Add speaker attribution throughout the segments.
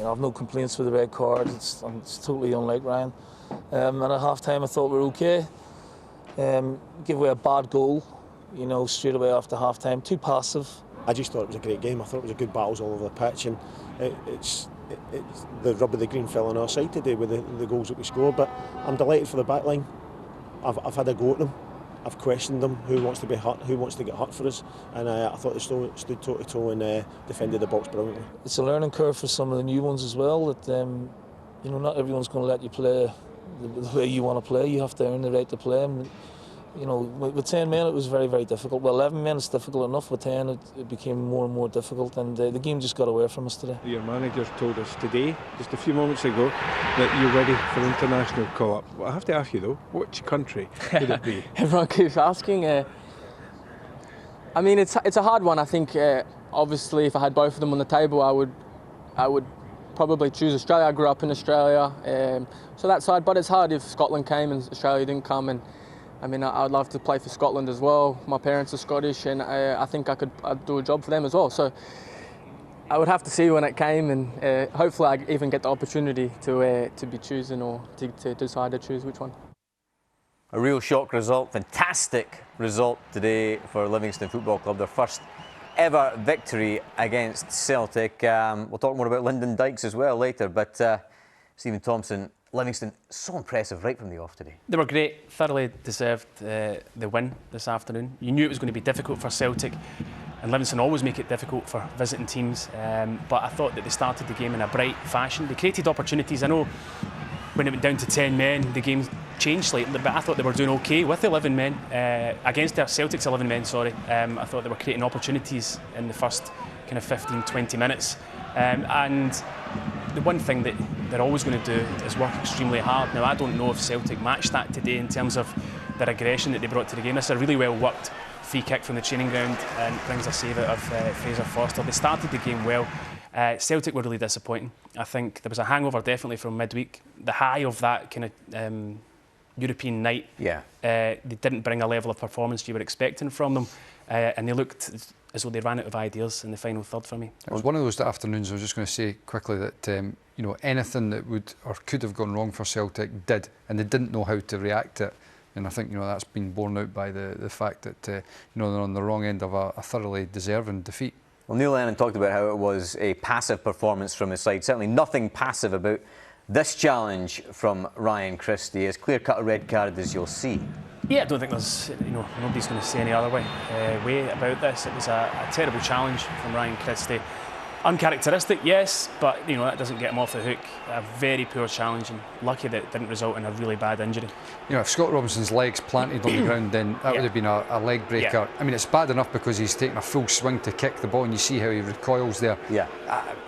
Speaker 1: I've no complaints with the red card. It's totally unlike Ryan. And at half-time I thought we were okay. Give away a bad goal, straight away after half-time. Too passive.
Speaker 2: I just thought it was a great game. I thought it was a good battles all over the pitch, and it's the rub of the green fell on our side today with the goals that we scored. But I'm delighted for the back line. I've had a go at them. I've questioned them. Who wants to be hurt? Who wants to get hurt for us? And I thought they stood toe to toe and defended the box brilliantly.
Speaker 1: It's a learning curve for some of the new ones as well. That not everyone's going to let you play the way you want to play. You have to earn the right to play. And, with 10 men it was very, very difficult. Well, 11 men it's difficult enough. With 10 it became more and more difficult, and the game just got away from us today.
Speaker 3: Your manager told us today, just a few moments ago, that you're ready for international call-up. Well, I have to ask you though, which country would it be?
Speaker 4: Everyone keeps asking. I mean, it's a hard one. I think obviously if I had both of them on the table, I would probably choose Australia. I grew up in Australia, so that's hard. But it's hard if Scotland came and Australia didn't come. And I mean, I'd love to play for Scotland as well. My parents are Scottish, and I think I'd do a job for them as well. So I would have to see when it came, and hopefully I even get the opportunity to be choosing or to decide to choose which one.
Speaker 5: A real shock result, fantastic result today for Livingston Football Club, their first ever victory against Celtic. We'll talk more about Lyndon Dykes as well later, but Stephen Thompson, Livingston, so impressive right from the off today.
Speaker 6: They were great, thoroughly deserved the win this afternoon. You knew it was going to be difficult for Celtic, and Livingston always make it difficult for visiting teams, but I thought that they started the game in a bright fashion. They created opportunities. I know when it went down to 10 men, the game changed slightly, but I thought they were doing okay with 11 men, against their Celtic's 11 men, sorry. I thought they were creating opportunities in the first kind of 15-20 minutes. And the one thing that they're always going to do is work extremely hard. Now, I don't know if Celtic matched that today in terms of their aggression that they brought to the game. This is a really well worked free kick from the training ground and brings a save out of Fraser Forster. They started the game well. Celtic were really disappointing. I think there was a hangover definitely from midweek. The high of that kind of European night, they didn't bring a level of performance you were expecting from them, and they looked as though they ran out of ideas in the final third for me.
Speaker 7: It was one of those afternoons. I was just going to say quickly that anything that would or could have gone wrong for Celtic did, and they didn't know how to react to it. And I think that's been borne out by the fact that they're on the wrong end of a thoroughly deserving defeat.
Speaker 5: Well, Neil Lennon talked about how it was a passive performance from his side. Certainly nothing passive about this challenge from Ryan Christie, as clear-cut a red card as you'll see.
Speaker 6: Yeah, I don't think there's, nobody's going to say any other way about this. It was a terrible challenge from Ryan Christie. Uncharacteristic, yes, but that doesn't get him off the hook. A very poor challenge, and lucky that it didn't result in a really bad injury.
Speaker 7: If Scott Robinson's legs planted on the ground, then that would have been a leg breaker. Yeah. I mean, it's bad enough because he's taking a full swing to kick the ball, and you see how he recoils there. Yeah.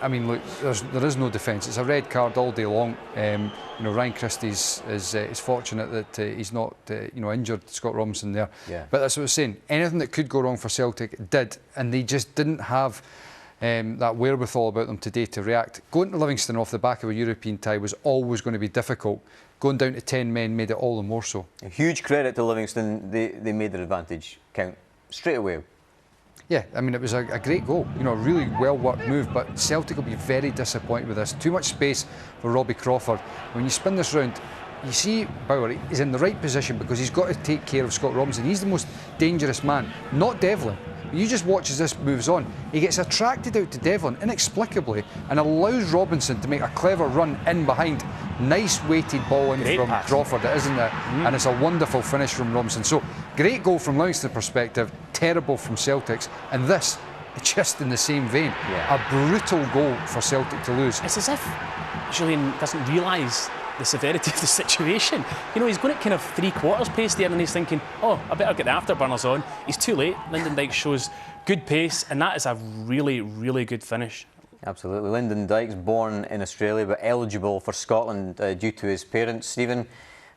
Speaker 7: I mean, look, there is no defence. It's a red card all day long. Ryan Christie's is fortunate that he's not injured Scott Robinson there. Yeah. But that's what I was saying. Anything that could go wrong for Celtic did, and they just didn't have that wherewithal about them today to react. Going to Livingston off the back of a European tie was always going to be difficult. Going down to 10 men made it all the more so.
Speaker 5: A huge credit to Livingston. They made their advantage count straight away.
Speaker 7: Yeah, I mean, it was a great goal. A really well-worked move, but Celtic will be very disappointed with this. Too much space for Robbie Crawford. When you spin this round, you see Bauer is in the right position because he's got to take care of Scott Robinson. He's the most dangerous man, not Devlin. You just watch as this moves on. He gets attracted out to Devlin inexplicably and allows Robinson to make a clever run in behind. Nice weighted ball in from Crawford, isn't it? And it's a wonderful finish from Robinson. So great goal from Livingston's perspective, terrible from Celtic's, and this just in the same vein. Yeah. A brutal goal for Celtic to lose.
Speaker 6: It's as if Julian doesn't realise the severity of the situation. He's going at kind of 3/4 pace there, and he's thinking, oh, I better get the afterburners on. He's too late. Lyndon Dykes shows good pace, and that is a really, really good finish.
Speaker 5: Absolutely. Lyndon Dykes, born in Australia but eligible for Scotland due to his parents. Stephen,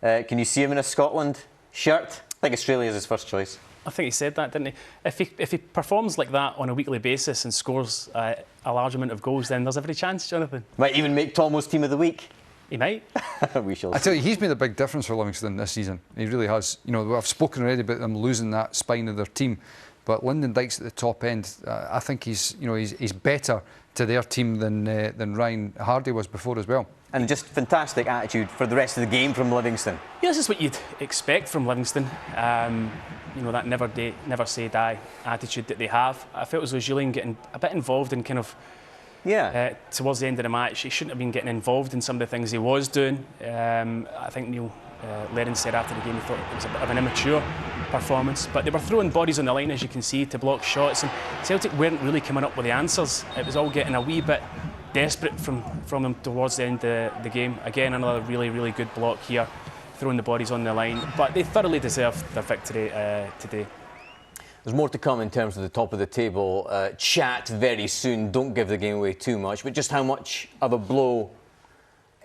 Speaker 5: can you see him in a Scotland shirt? I think Australia is his first choice.
Speaker 6: I think he said that, didn't he? If he performs like that on a weekly basis and scores a large amount of goals, then there's every chance, Jonathan.
Speaker 5: Might even make Tomo's team of the week.
Speaker 6: He might.
Speaker 5: We shall see.
Speaker 7: I tell you, he's made a big difference for Livingston this season. He really has. I've spoken already about them losing that spine of their team, but Lyndon Dykes at the top end, I think he's better to their team than Ryan Hardy was before as well.
Speaker 5: And just fantastic attitude for the rest of the game from Livingston.
Speaker 6: Yeah, this is what you'd expect from Livingston. You know, that never say die attitude that they have. I felt as though Julian getting a bit involved in kind of towards the end of the match. He shouldn't have been getting involved in some of the things he was doing. I think Neil Lennon said after the game he thought it was a bit of an immature performance, but they were throwing bodies on the line, as you can see, to block shots, and Celtic weren't really coming up with the answers. It was all getting a wee bit desperate from them towards the end of the game. Again, another really good block here, throwing the bodies on the line, but they thoroughly deserved their victory today.
Speaker 5: There's more to come in terms of the top of the table chat very soon. Don't give the game away too much, but just how much of a blow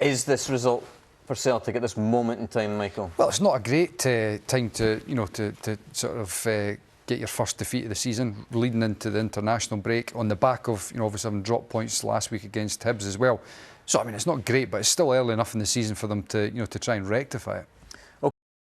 Speaker 5: is this result for Celtic at this moment in time, Michael?
Speaker 7: Well, it's not a great time to sort of get your first defeat of the season, leading into the international break on the back of obviously having dropped points last week against Hibs as well. So I mean, it's not great, but it's still early enough in the season for them to to try and rectify it.